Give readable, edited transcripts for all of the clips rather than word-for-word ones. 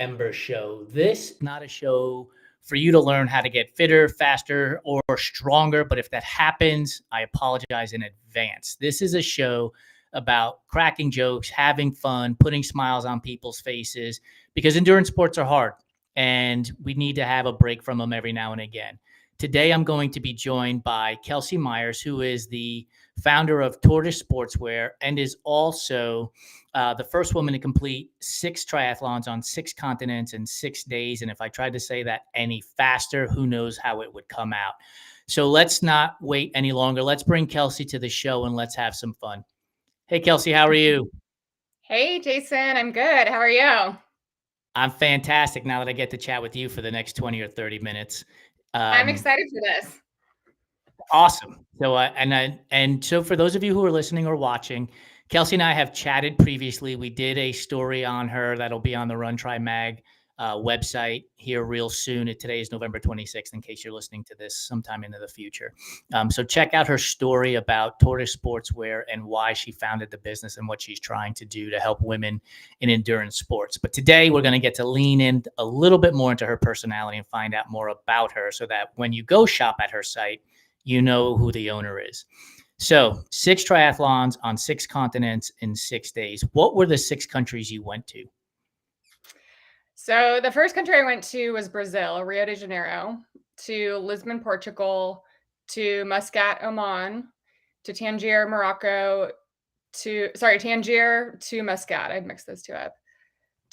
Embers show. This is not a show for you to learn how to get fitter, faster, or stronger. But if that happens, I apologize in advance. This is a show about cracking jokes, having fun, putting smiles on people's faces, because endurance sports are hard and we need to have a break from them every now and again. Today, I'm going to be joined by Kelsey Myers, who is the founder of Tortoise Sportswear and is also the first woman to complete 6 triathlons on 6 continents in 6 days. And if I tried to say that any faster, who knows how it would come out. So let's not wait any longer. Let's bring Kelsey to the show and let's have some fun. Hey, Kelsey, how are you? Hey, Jason, I'm good. How are you? I'm fantastic now that I get to chat with you for the next 20 or 30 minutes. I'm excited for this. Awesome. So for those of you who are listening or watching, Kelsey and I have chatted previously. We did a story on her that'll be on the Run Try Mag website here real soon. Today is November 26th, in case you're listening to this sometime into the future. So check out her story about Tortoise Sportswear and why she founded the business and what she's trying to do to help women in endurance sports. But today we're going to get to lean in a little bit more into her personality and find out more about her so that when you go shop at her site, you know who the owner is. So 6 triathlons on 6 continents in 6 days. What were the 6 countries you went to? So the first country I went to was Brazil, Rio de Janeiro, to Lisbon, Portugal, to Muscat, Oman, to Tangier, Morocco, Tangier to Muscat. I'd mix those two up.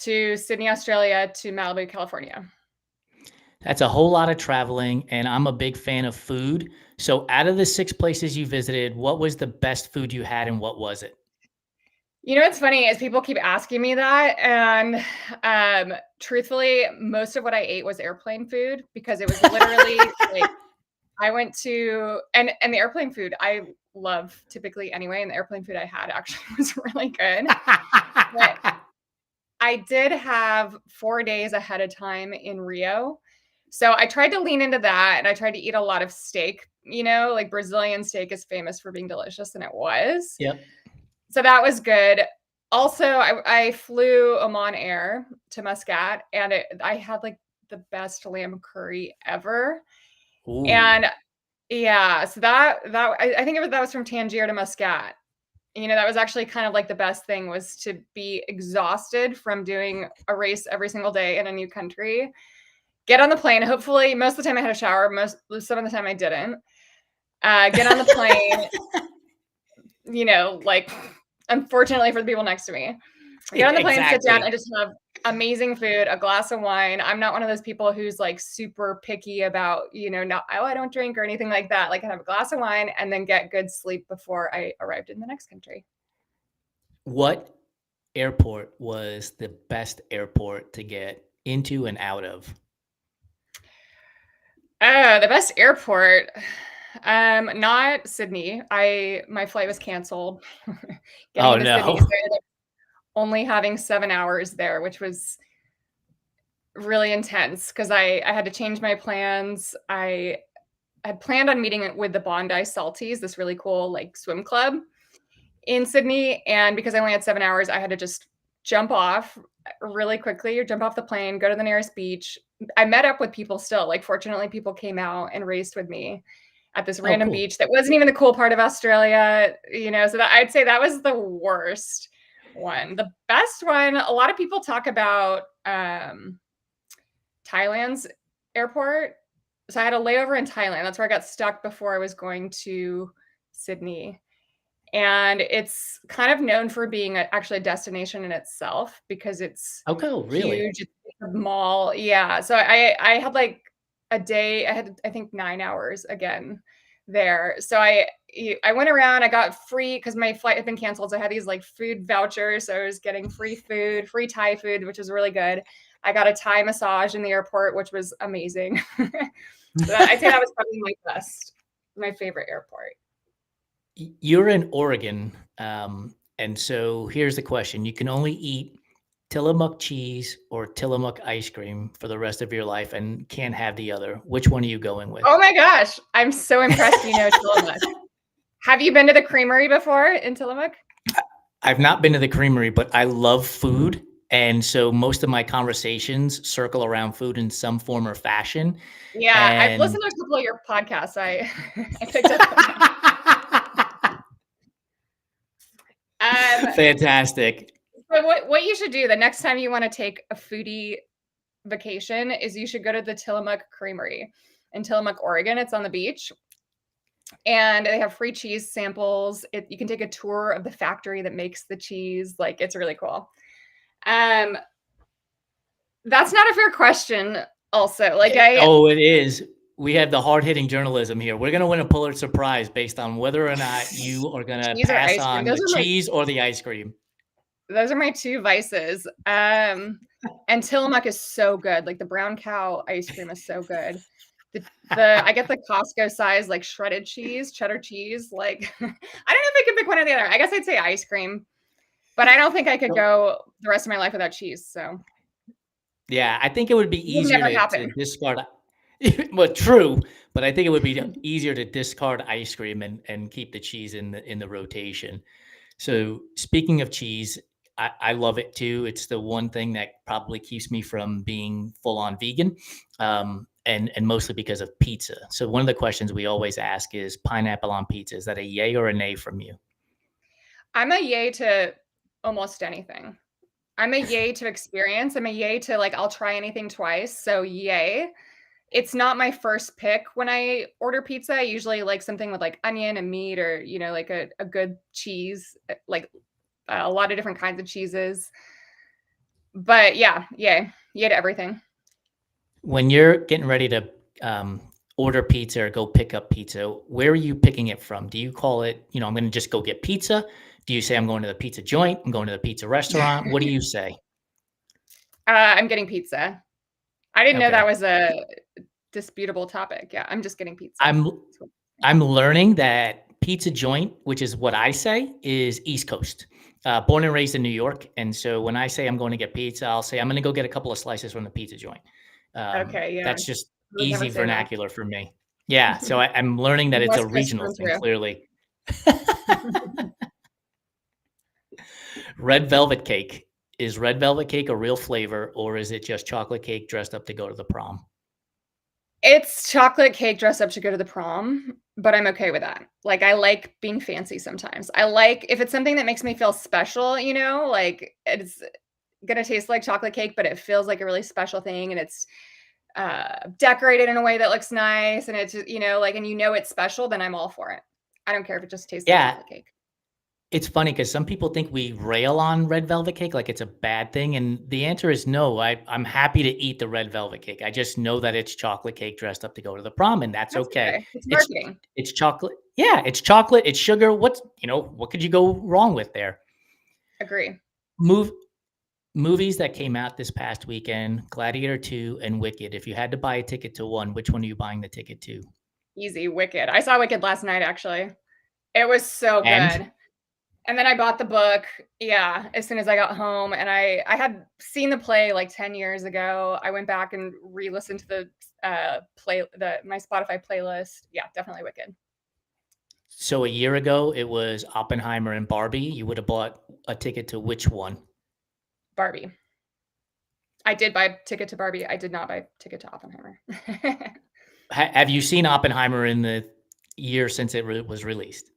To Sydney, Australia, to Malibu, California. That's a whole lot of traveling, and I'm a big fan of food. So out of the 6 places you visited, what was the best food you had and what was it? You know what's funny is people keep asking me that, and truthfully, most of what I ate was airplane food because it was literally like I went to and the airplane food I love typically anyway, and the airplane food I had actually was really good. But I did have 4 days ahead of time in Rio. So I tried to lean into that and I tried to eat a lot of steak, like Brazilian steak is famous for being delicious, and it was. Yep. So that was good. Also, I flew Oman Air to Muscat, and I had like the best lamb curry ever. Ooh. And yeah, so that I think that was from Tangier to Muscat. That was actually kind of like the best thing was to be exhausted from doing a race every single day in a new country. Get on the plane. Hopefully, most of the time I had a shower. Some of the time I didn't. Get on the plane. Unfortunately for the people next to me. Get on the plane, Sit down, and just have amazing food, a glass of wine. I'm not one of those people who's like super picky about, I don't drink or anything like that. Like I have a glass of wine and then get good sleep before I arrived in the next country. What airport was the best airport to get into and out of? The best airport. Not Sydney. My flight was canceled. Oh no. Sydney, only having 7 hours there, which was really intense because I had to change my plans. I had planned on meeting with the Bondi Salties, this really cool like swim club in Sydney. And because I only had 7 hours, I had to just jump off really quickly or jump off the plane, go to the nearest beach. I met up with people still. Like fortunately, people came out and raced with me at this random beach that wasn't even the cool part of Australia, so that I'd say that was the worst one. The best one, a lot of people talk about Thailand's airport. So I had a layover in Thailand. That's where I got stuck before I was going to Sydney. And it's kind of known for being actually a destination in itself because it's really huge. It's a mall. Yeah. So I had like a day. I had, I think, 9 hours again there. So I went around. I got free because my flight had been canceled. So I had these like food vouchers. So I was getting free food, free Thai food, which was really good. I got a Thai massage in the airport, which was amazing. So I'd say that was probably my favorite airport. You're in Oregon. And so here's the question. You can only eat Tillamook cheese or Tillamook ice cream for the rest of your life and can't have the other. Which one are you going with? Oh my gosh. I'm so impressed you know Tillamook. Have you been to the creamery before in Tillamook? I've not been to the creamery, but I love food. And so most of my conversations circle around food in some form or fashion. Yeah, I've And listened to a couple of your podcasts. I picked up on that. fantastic. But what you should do the next time you want to take a foodie vacation is you should go to the Tillamook Creamery in Tillamook, Oregon. It's on the beach. And they have free cheese samples. You can take a tour of the factory that makes the cheese. Like, it's really cool. That's not a fair question. Also, like it is. We have the hard-hitting journalism here. We're going to win a Pulitzer Prize based on whether or not you are going to pass on the cheese or the ice cream. Those are my two vices. And Tillamook is so good. Like the brown cow ice cream is so good. I get the Costco size, like shredded cheese, cheddar cheese. Like, I don't know if I could pick one or the other. I guess I'd say ice cream, but I don't think I could go the rest of my life without cheese. So, yeah, I think it would be easier to discard. Well, true, but I think it would be easier to discard ice cream and keep the cheese in the rotation. So, speaking of cheese, I love it too. It's the one thing that probably keeps me from being full on vegan. And mostly because of pizza. So one of the questions we always ask is pineapple on pizza. Is that a yay or a nay from you? I'm a yay to almost anything. I'm a yay to experience. I'm a yay to like, I'll try anything twice. So yay. It's not my first pick when I order pizza. I usually like something with like onion and meat or, like a good cheese, like a lot of different kinds of cheeses. But yeah, yay to everything. When you're getting ready to order pizza or go pick up pizza, where are you picking it from? Do you call it, I'm going to just go get pizza? Do you say I'm going to the pizza joint? I'm going to the pizza restaurant? What do you say? I'm getting pizza. I didn't know that was a disputable topic. Yeah, I'm just getting pizza. I'm learning that pizza joint, which is what I say, is East Coast. Born and raised in New York. And so when I say I'm going to get pizza, I'll say I'm going to go get a couple of slices from the pizza joint. Okay, yeah. That's just easy vernacular for me. Yeah, so I'm learning that it's a regional thing, clearly. Red velvet cake. Is red velvet cake a real flavor, or is it just chocolate cake dressed up to go to the prom? It's chocolate cake dressed up to go to the prom, but I'm okay with that. Like, I like being fancy sometimes. I like if it's something that makes me feel special, like it's gonna taste like chocolate cake, but it feels like a really special thing, and it's decorated in a way that looks nice, and it's just, and it's special, then I'm all for it. I don't care if it just tastes like chocolate cake. It's funny because some people think we rail on red velvet cake like it's a bad thing, and the answer is no. I'm happy to eat the red velvet cake. I just know that it's chocolate cake dressed up to go to the prom, and that's okay. It's marketing. It's chocolate. Yeah, it's chocolate. It's sugar. What could you go wrong with there? Agree. Movies that came out this past weekend: Gladiator 2 and Wicked. If you had to buy a ticket to one, which one are you buying the ticket to? Easy, Wicked. I saw Wicked last night, actually. It was so good. And then I bought the book, as soon as I got home. And I had seen the play like 10 years ago. I went back and re-listened to the my Spotify playlist. Yeah, definitely Wicked. So a year ago, it was Oppenheimer and Barbie. You would have bought a ticket to which one? Barbie. I did buy a ticket to Barbie. I did not buy a ticket to Oppenheimer. Have you seen Oppenheimer in the year since it was released?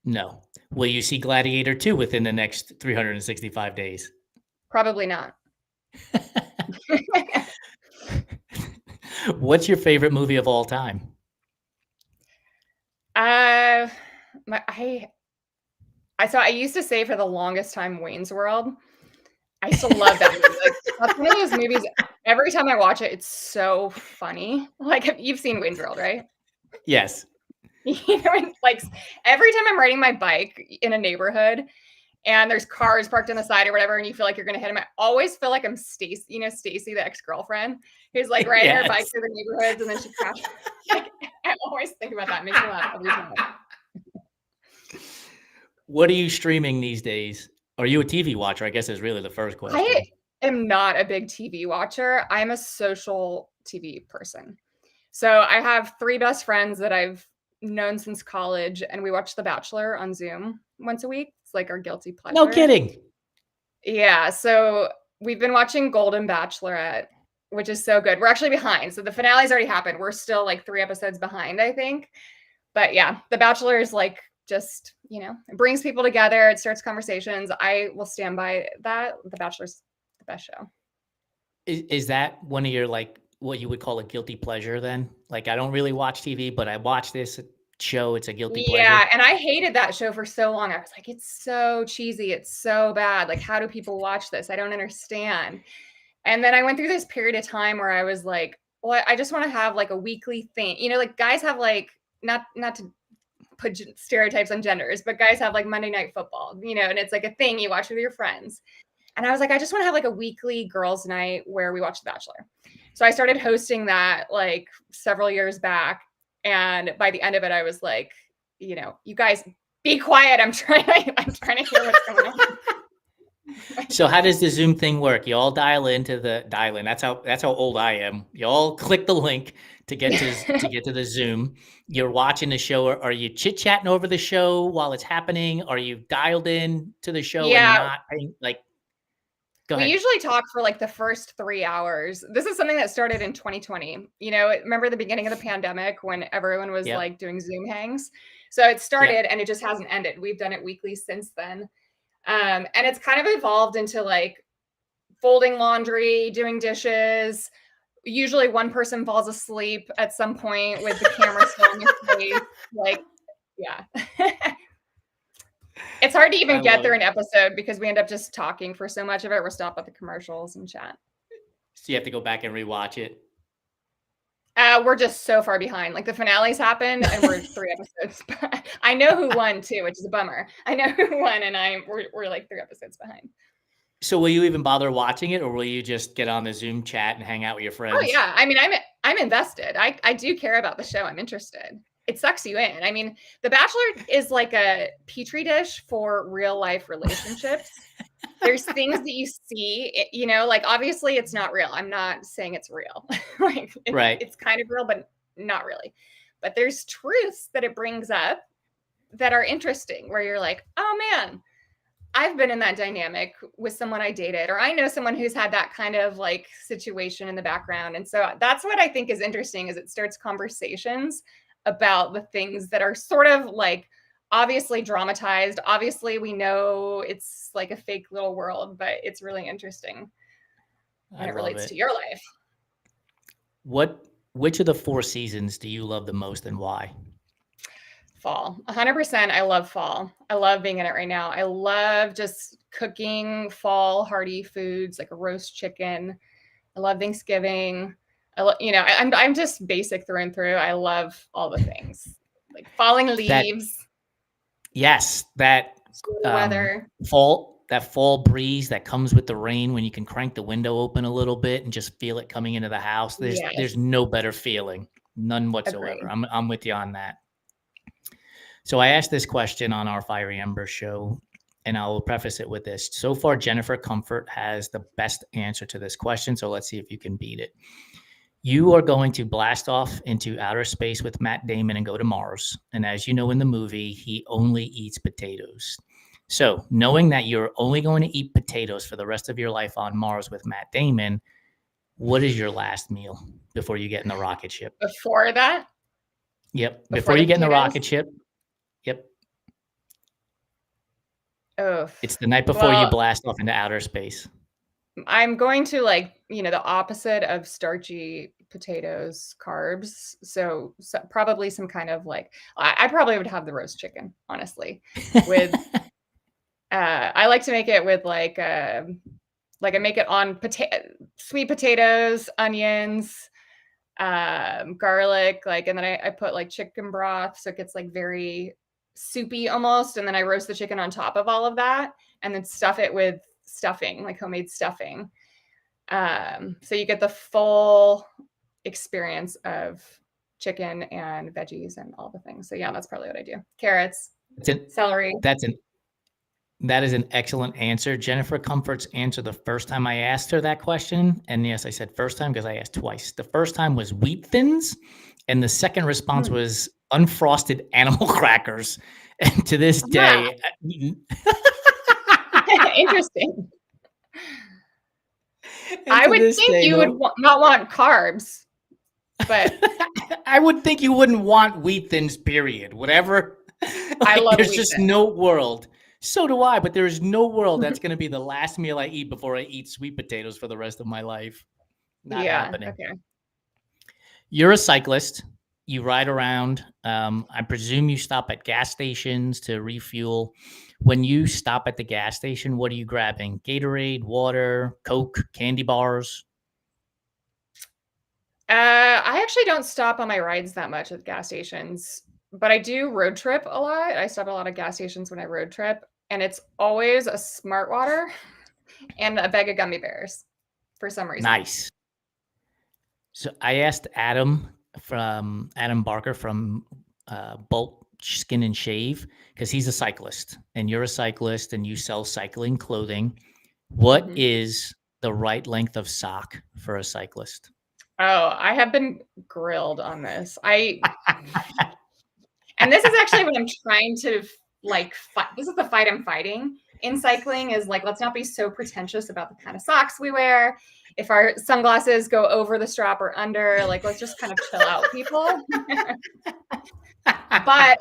No. Will you see Gladiator 2 within the next 365 days? Probably not. What's your favorite movie of all time? I used to say for the longest time Wayne's World. I used to love that movie. Like, that's one of those movies, every time I watch it, it's so funny. Like, you've seen Wayne's World, right? Yes. Like every time I'm riding my bike in a neighborhood and there's cars parked on the side or whatever, and you feel like you're gonna hit them, I always feel like I'm Stacy, Stacy, the ex-girlfriend, who's like riding her bike through the neighborhoods and then she crashes. Like, I always think about that. It makes me laugh every time. What are you streaming these days? Are you a TV watcher? I guess is really the first question. I am not a big TV watcher. I'm a social TV person. So I have 3 best friends that I've known since college, and we watch The Bachelor on Zoom once a week. It's like our guilty pleasure. No kidding. Yeah, so we've been watching Golden Bachelorette, which is so good. We're actually behind. So the finale's already happened. We're still like 3 episodes behind, I think. But yeah, The Bachelor is like just, it brings people together, it starts conversations. I will stand by that. The Bachelor's the best show. Is that one of your, like, what you would call a guilty pleasure then? Like, I don't really watch TV, but I watch this show. It's a guilty Yeah, pleasure. and I hated that show for so long. I was like, it's so cheesy, it's so bad. Like, how do people watch this? I don't understand. And then I went through this period of time where I was like, well, I just want to have like a weekly thing. Like guys have like not to put stereotypes on genders, but guys have like Monday Night Football, and it's like a thing you watch with your friends. And I was like, I just want to have like a weekly girls' night where we watch The Bachelor. So I started hosting that like several years back. And by the end of it, I was like, you guys be quiet. I'm trying to hear what's going on. So how does the Zoom thing work? You all dial in. That's how old I am. You all click the link to get to the Zoom. You're watching the show. Are you chit-chatting over the show while it's happening? Are you dialed in to the show and not like go ahead. We usually talk for like the first 3 hours. This is something that started in 2020. Remember the beginning of the pandemic when everyone was like doing Zoom hangs? So it started and it just hasn't ended. We've done it weekly since then. And it's kind of evolved into like folding laundry, doing dishes. Usually one person falls asleep at some point with the camera still in their face. Like, yeah. It's hard to even get through an episode because we end up just talking for so much of it. We're stopped at the commercials and chat. So you have to go back and rewatch it. We're just so far behind. Like the finales happened and we're 3 episodes. I know who won too, which is a bummer. I know who won and we're like 3 episodes behind. So will you even bother watching it, or will you just get on the Zoom chat and hang out with your friends? Oh yeah. I mean, I'm invested. I do care about the show. I'm interested. It sucks you in. I mean, The Bachelor is like a petri dish for real life relationships. There's things that you see, like obviously it's not real. I'm not saying it's real. Like it's kind of real, but not really. But there's truths that it brings up that are interesting where you're like, oh man, I've been in that dynamic with someone I dated, or I know someone who's had that kind of like situation in the background. And so that's what I think is interesting is it starts conversations about the things that are sort of like obviously dramatized. Obviously, we know it's like a fake little world, but it's really interesting and it relates to your life. Which of the 4 seasons do you love the most and why? Fall. 100%. I love fall. I love being in it right now. I love just cooking fall hearty foods like a roast chicken. I love Thanksgiving. I'm just basic through and through. I love all the things like falling leaves. Yes, that weather. Fall breeze that comes with the rain when you can crank the window open a little bit and just feel it coming into the house. There's no better feeling, none whatsoever. Agreed. I'm with you on that. So I asked this question on our Fiery Embers show, and I'll preface it with this. So far, Jennifer Comfort has the best answer to this question, so let's see if you can beat it. You are going to blast off into outer space with Matt Damon and go to Mars. And as you know in the movie, he only eats potatoes. So knowing that you're only going to eat potatoes for the rest of your life on Mars with Matt Damon, what is your last meal before you get in the rocket ship? Before that? Yep. Before you get in the rocket ship. Yep. Oh. It's the night before you blast off into outer space. I'm going to the opposite of starchy potatoes, carbs. So probably some kind of I probably would have the roast chicken, honestly. With I like to make it with I make it on sweet potatoes, onions, garlic, and then I put chicken broth so it gets very soupy almost, and then I roast the chicken on top of all of that and then stuff it with stuffing, homemade stuffing. So you get the full experience of chicken and veggies and all the things. So yeah, that's probably what I do. Carrots, celery. That is an excellent answer. Jennifer Comfort's answer the first time I asked her that question, and yes, I said first time because I asked twice. The first time was wheat thins, and the second response was unfrosted animal crackers. And to this day, interesting. And I to would this think day, you would though, not want carbs, but I would think you wouldn't want wheat thins, period. Whatever. I Like, love there's wheat just thins. no world. So do I, but there is no world that's going to be the last meal I eat before I eat sweet potatoes for the rest of my life. Not Yeah, happening. okay. You're a cyclist. You ride around. I presume you stop at gas stations to refuel. When you stop at the gas station, what are you grabbing? Gatorade, water, Coke, candy bars? I actually don't stop on my rides that much at gas stations, but I do road trip a lot. I stop at a lot of gas stations when I road trip, and it's always a Smart Water and a bag of gummy bears for some reason. Nice. So I asked Adam Barker from Bulk Skin and Shave, because he's a cyclist and you're a cyclist and you sell cycling clothing. What Mhm. is the right length of sock for a cyclist? Oh, I have been grilled on this. And this is actually what I'm trying to like fight. This is the fight I'm fighting in cycling is like, let's not be so pretentious about the kind of socks we wear. If our sunglasses go over the strap or under, like, let's just kind of chill out, people. But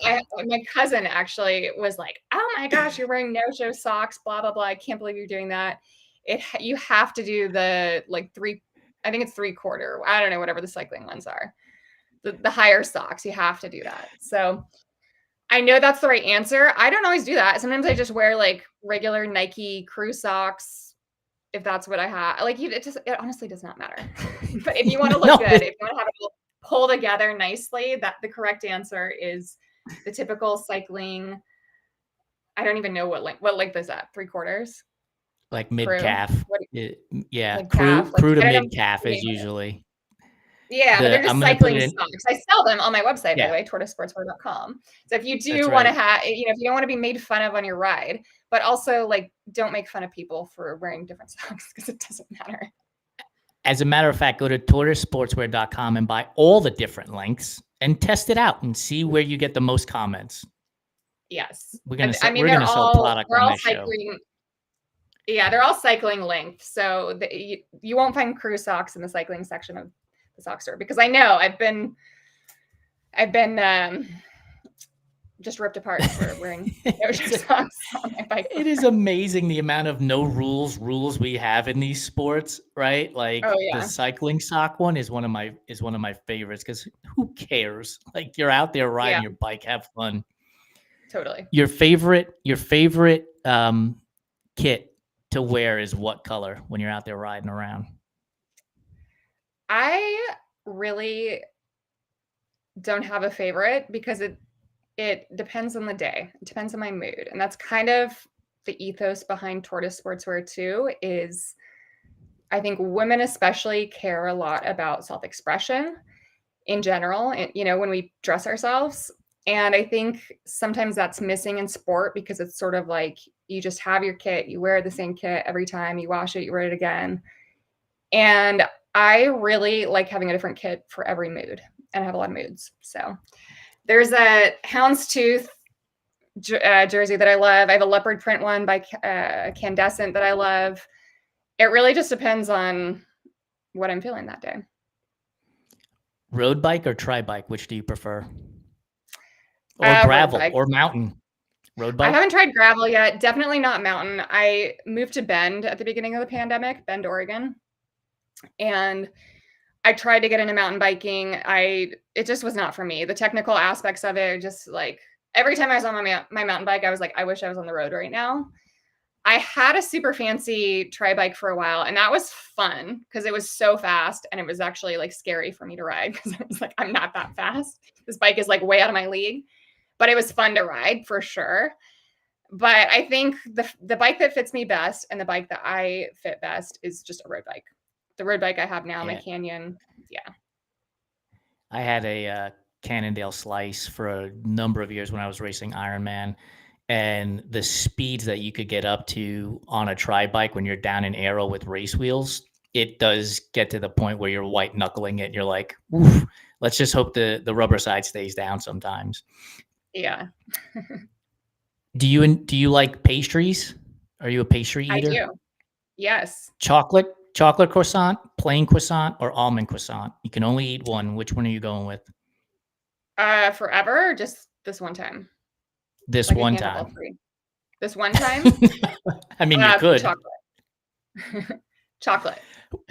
my cousin actually was like, "Oh my gosh, you're wearing no-show socks, blah blah blah. I can't believe you're doing that. You have to do the like three, I think it's 3/4. I don't know, whatever the cycling ones are. The higher socks, you have to do that." So I know that's the right answer. I don't always do that. Sometimes I just wear like regular Nike crew socks if that's what I have. Like it honestly does not matter. But if you want to look No, good, if you want to have it all pull together nicely, that the correct answer is the typical cycling. I don't even know what length is that? 3/4 like mid crew. calf. What Yeah, mid calf? Like crew to I don't mid calf know. is usually Yeah, but they're I'm just gonna put it cycling in. socks. I sell them on my website, by the Yeah, way, tortoisesportswear.com. So if you that's do want to right. have, if you don't want to be made fun of on your ride, but also like don't make fun of people for wearing different socks because it doesn't matter. As a matter of fact, go to tortoisesportswear.com and buy all the different lengths and test it out and see where you get the most comments. Yes. We're gonna I sell mean, we're gonna sell product they're on all this show. cycling. Yeah, they're all cycling length. So you won't find crew socks in the cycling section of the sock store because I know I've been just ripped apart for wearing no-show socks on my bike. It is amazing the amount of no rules we have in these sports, right? Oh Like the yeah, cycling sock one is one of my favorites, because who cares? Like, you're out there yeah, riding your bike, have fun. totally. Your favorite kit to wear is what color when you're out there riding around? I really don't have a favorite because it depends on the day. It depends on my mood. And that's kind of the ethos behind Tortoise Sportswear too, is I think women especially care a lot about self-expression in general, and when we dress ourselves. And I think sometimes that's missing in sport because it's sort of like you just have your kit, you wear the same kit every time, you wash it, you wear it again. And I really like having a different kit for every mood, and I have a lot of moods. So there's a houndstooth jersey that I love. I have a leopard print one by Candescent that I love. It really just depends on what I'm feeling that day. Road bike or tri bike? Which do you prefer? Or Road gravel bike. or mountain? Road I bike? haven't tried gravel yet. Definitely not mountain. I moved to Bend at the beginning of the pandemic, Bend, Oregon. And I tried to get into mountain biking. It just was not for me. The technical aspects of it, just like every time I was on my mountain bike, I was like, I wish I was on the road right now. I had a super fancy tri bike for a while, and that was fun because it was so fast, and it was actually like scary for me to ride because I was like, I'm not that fast. This bike is like way out of my league, but it was fun to ride for sure. But I think the bike that fits me best and the bike that I fit best is just a road bike. The road bike I have now, my Yeah. Canyon. Yeah. I had a Cannondale Slice for a number of years when I was racing Ironman, and the speeds that you could get up to on a tri bike when you're down in aero with race wheels, it does get to the point where you're white knuckling it. And you're like, oof, let's just hope the rubber side stays down sometimes. Yeah. Do you like pastries? Are you a pastry I eater? do. Yes. Chocolate Chocolate croissant, plain croissant, or almond croissant? You can only eat one. Which one are you going with? Forever or just this one time? This Like I one can't have all time. three. This one time? I mean, you could. Chocolate. Chocolate.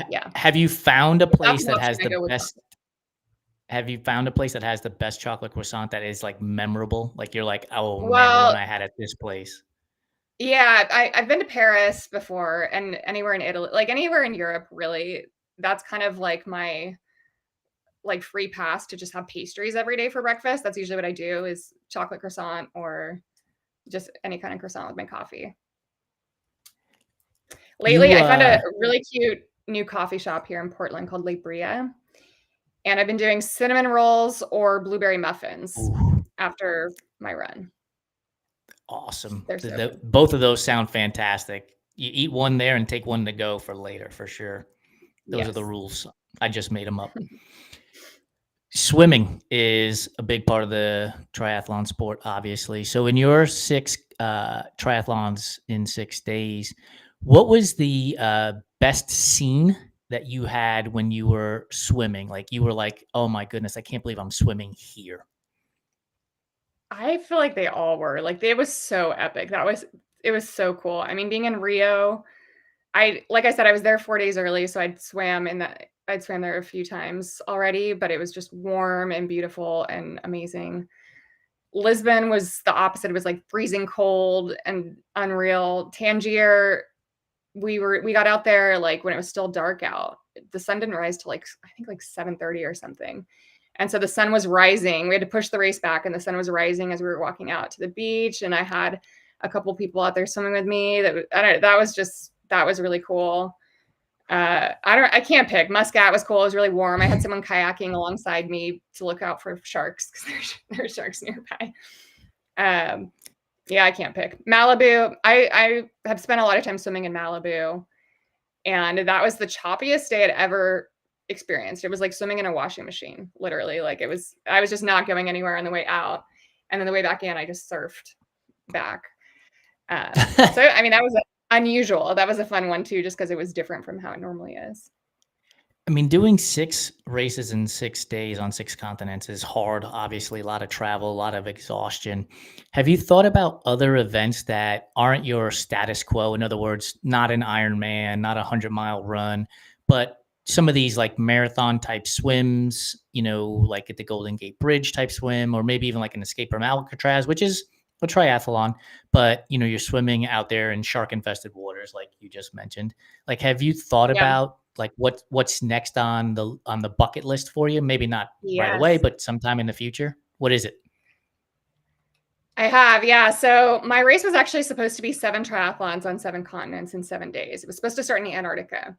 Yeah. Have you found a If that's place an that option, has I the go with best? chocolate. Have you found a place that has the best chocolate croissant that is like memorable? Like you're like, oh man, the one Well, I had at this place. yeah, I've been to Paris before and anywhere in Italy, like anywhere in Europe, really. That's kind of like my like free pass to just have pastries every day for breakfast. That's usually what I do is chocolate croissant or just any kind of croissant with my coffee. Lately, You I found a really cute new coffee shop here in Portland called Le Bria, and I've been doing cinnamon rolls or blueberry muffins ooh, after my run. awesome. They're so good. Both of those sound fantastic. You eat one there and take one to go for later, for sure. Those are the Yes. rules. I just made them up. Swimming is a big part of the triathlon sport, obviously. So, in your six triathlons in 6 days, what was the best scene that you had when you were swimming? Like, you were like, oh my goodness, I can't believe I'm swimming here. I feel like they all were. Like, it was so epic. It was so cool. I mean, being in Rio, like I said, I was there 4 days early, so I'd swam there a few times already, but it was just warm and beautiful and amazing. Lisbon was the opposite. It was like freezing cold and unreal. Tangier, we got out there like when it was still dark out. The sun didn't rise till like I think like 7:30 or something. And so the sun was rising. We had to push the race back and the sun was rising as we were walking out to the beach. And I had a couple people out there swimming with me. That was really cool. I can't pick. Muscat was cool. It was really warm. I had someone kayaking alongside me to look out for sharks because there's sharks nearby. Yeah, I can't pick. Malibu, I have spent a lot of time swimming in Malibu, and that was the choppiest day I'd ever experienced. It was like swimming in a washing machine, literally. I was just not going anywhere on the way out. And then the way back in, I just surfed back. So, I mean, that was unusual. That was a fun one too, just because it was different from how it normally is. I mean, doing 6 races in 6 days on 6 continents is hard. Obviously, a lot of travel, a lot of exhaustion. Have you thought about other events that aren't your status quo? In other words, not an Ironman, not a 100-mile run, but some of these like marathon type swims, like at the Golden Gate Bridge type swim, or maybe even like an Escape from Alcatraz, which is a triathlon, but you're swimming out there in shark infested waters, like you just mentioned. Like, have you thought Yeah. about like what's next on the bucket list for you? Maybe not right away, Yes. but sometime in the future. What is it? I have, yeah. So my race was actually supposed to be 7 triathlons on 7 continents in 7 days. It was supposed to start in Antarctica.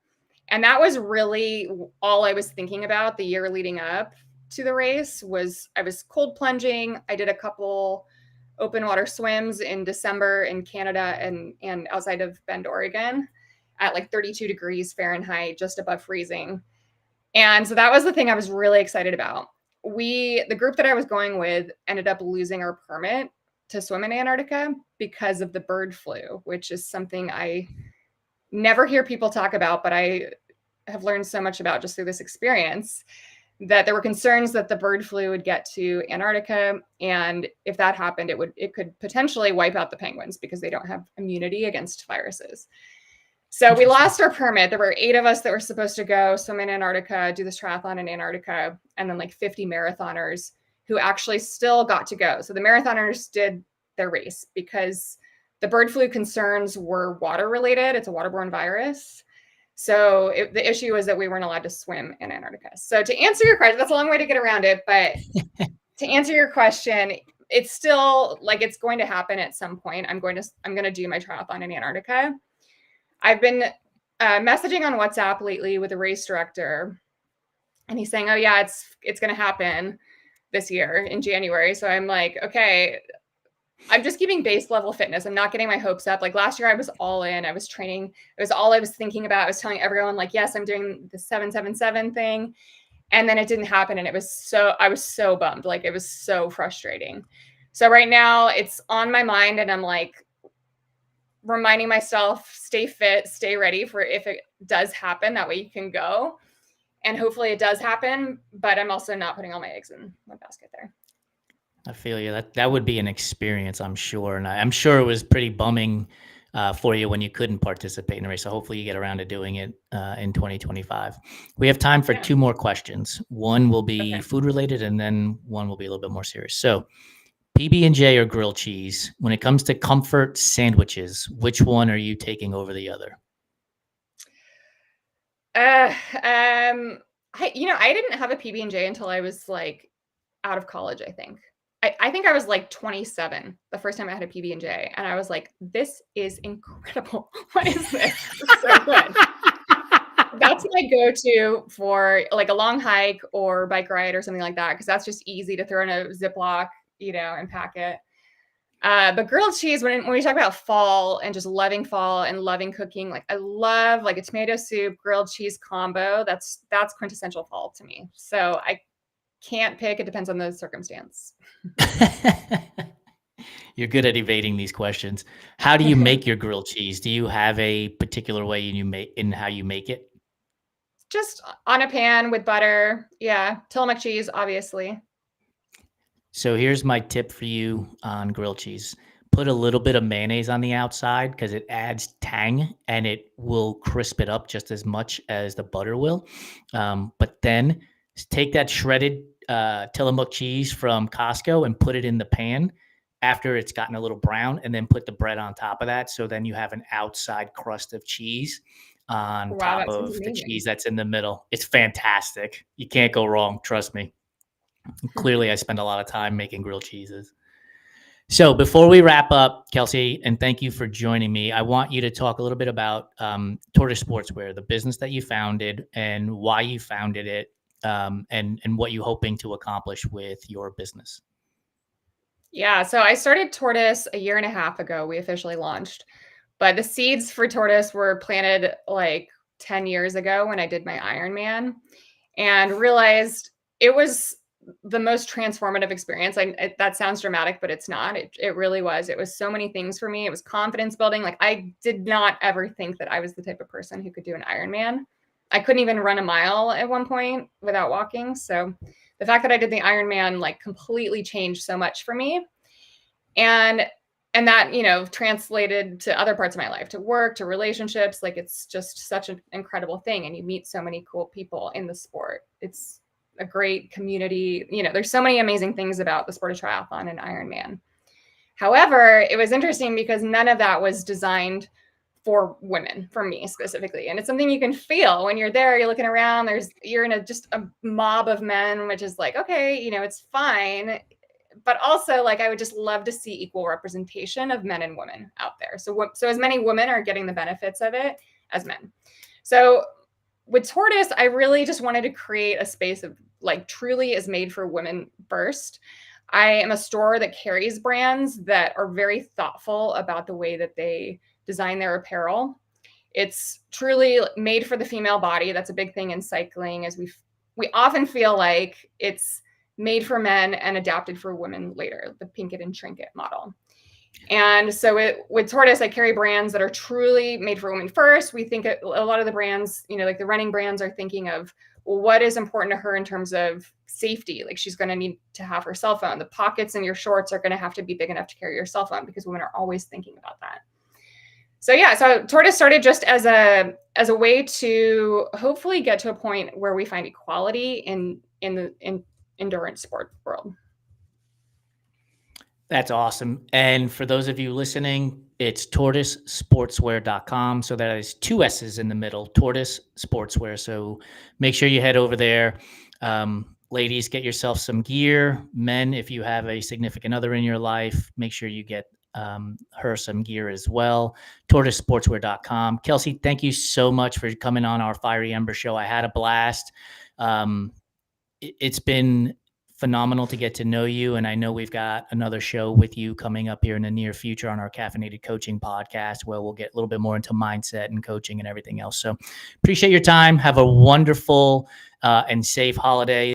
And that was really all I was thinking about the year leading up to the race was I was cold plunging. I did a couple open water swims in December in Canada and outside of Bend, Oregon at like 32 degrees Fahrenheit, just above freezing. And so that was the thing I was really excited about. The group that I was going with ended up losing our permit to swim in Antarctica because of the bird flu, which is something I never hear people talk about, but I have learned so much about just through this experience that there were concerns that the bird flu would get to Antarctica. And if that happened, it could potentially wipe out the penguins because they don't have immunity against viruses. So we lost our permit. There were 8 of us that were supposed to go swim in Antarctica, do this triathlon in Antarctica, and then like 50 marathoners who actually still got to go. So the marathoners did their race because the bird flu concerns were water related. It's a waterborne virus. So the issue was that we weren't allowed to swim in Antarctica. So to answer your question, that's a long way to get around it. But to answer your question, it's still like it's going to happen at some point. I'm going to do my triathlon in Antarctica. I've been messaging on WhatsApp lately with a race director, and he's saying, "Oh yeah, it's going to happen this year in January." So I'm like, okay, I'm just keeping base level fitness. I'm not getting my hopes up. Like last year I was all in. I was training. It was all I was thinking about. I was telling everyone like, yes, I'm doing the 777 thing. And then it didn't happen. And I was so bummed. Like it was so frustrating. So right now it's on my mind and I'm like reminding myself, stay fit, stay ready for if it does happen. That way you can go. And hopefully it does happen, but I'm also not putting all my eggs in one basket there. I feel you. That would be an experience, I'm sure. And I'm sure it was pretty bumming for you when you couldn't participate in the race. So hopefully you get around to doing it in 2025. We have time for two more questions. One will be food related, and then one will be a little bit more serious. So PB&J or grilled cheese? When it comes to comfort sandwiches, which one are you taking over the other? I didn't have a PB&J until I was like out of college, I think. I think I was like 27 the first time I had a PB&J, and I was like, this is incredible. What is this? It's so good. That's my go-to for like a long hike or bike ride or something like that, because that's just easy to throw in a Ziploc, and pack it. But grilled cheese, when we talk about fall and just loving fall and loving cooking, like I love like a tomato soup, grilled cheese combo. That's quintessential fall to me. So I can't pick. It depends on the circumstance. You're good at evading these questions. How do you make your grilled cheese? Do you have a particular way in how you make it? Just on a pan with butter. Yeah. Tillamook cheese, obviously. So here's my tip for you on grilled cheese. Put a little bit of mayonnaise on the outside because it adds tang and it will crisp it up just as much as the butter will. But then take that shredded Tillamook cheese from Costco and put it in the pan after it's gotten a little brown, and then put the bread on top of that. So then you have an outside crust of cheese on top of the cheese that's in the middle. It's fantastic. You can't go wrong. Trust me. Clearly, I spend a lot of time making grilled cheeses. So before we wrap up, Kelsey, and thank you for joining me, I want you to talk a little bit about Tortoise Sportswear, the business that you founded and why you founded it, and what you're hoping to accomplish with your business. Yeah, so I started Tortoise a year and a half ago. We officially launched, but the seeds for Tortoise were planted like 10 years ago when I did my Ironman, and realized it was the most transformative experience. That sounds dramatic, but it's not. It really was. It was so many things for me. It was confidence building. Like I did not ever think that I was the type of person who could do an Ironman. I couldn't even run a mile at one point without walking. So the fact that I did the Ironman like completely changed so much for me. And that, translated to other parts of my life, to work, to relationships. Like it's just such an incredible thing. And you meet so many cool people in the sport. It's a great community. There's so many amazing things about the sport of triathlon and Ironman. However, it was interesting because none of that was designed for women, for me specifically. And it's something you can feel when you're there, you're looking around, you're in just a mob of men, which is like, okay, it's fine. But also like, I would just love to see equal representation of men and women out there. So as many women are getting the benefits of it as men. So with Tortoise, I really just wanted to create a space of like truly is made for women first. I am a store that carries brands that are very thoughtful about the way that they design their apparel. It's truly made for the female body. That's a big thing in cycling, as we often feel like it's made for men and adapted for women later, the pink it and shrink it model. And so with Tortoise, I carry brands that are truly made for women first. We think a lot of the brands, like the running brands are thinking of, well, what is important to her in terms of safety? Like she's going to need to have her cell phone. The pockets in your shorts are going to have to be big enough to carry your cell phone because women are always thinking about that. So yeah, so Tortoise started just as a way to hopefully get to a point where we find equality in the endurance sport world. That's awesome. And for those of you listening, it's tortoisesportswear.com. So that is 2 S's in the middle, Tortoise Sportswear. So make sure you head over there. Ladies, get yourself some gear. Men, if you have a significant other in your life, make sure you get her some gear as well. tortoisesportswear.com. Kelsey, thank you so much for coming on our Fiery Ember show. I had a blast. It's been phenomenal to get to know you. And I know we've got another show with you coming up here in the near future on our Caffeinated Coaching podcast, where we'll get a little bit more into mindset and coaching and everything else. So appreciate your time. Have a wonderful and safe holiday.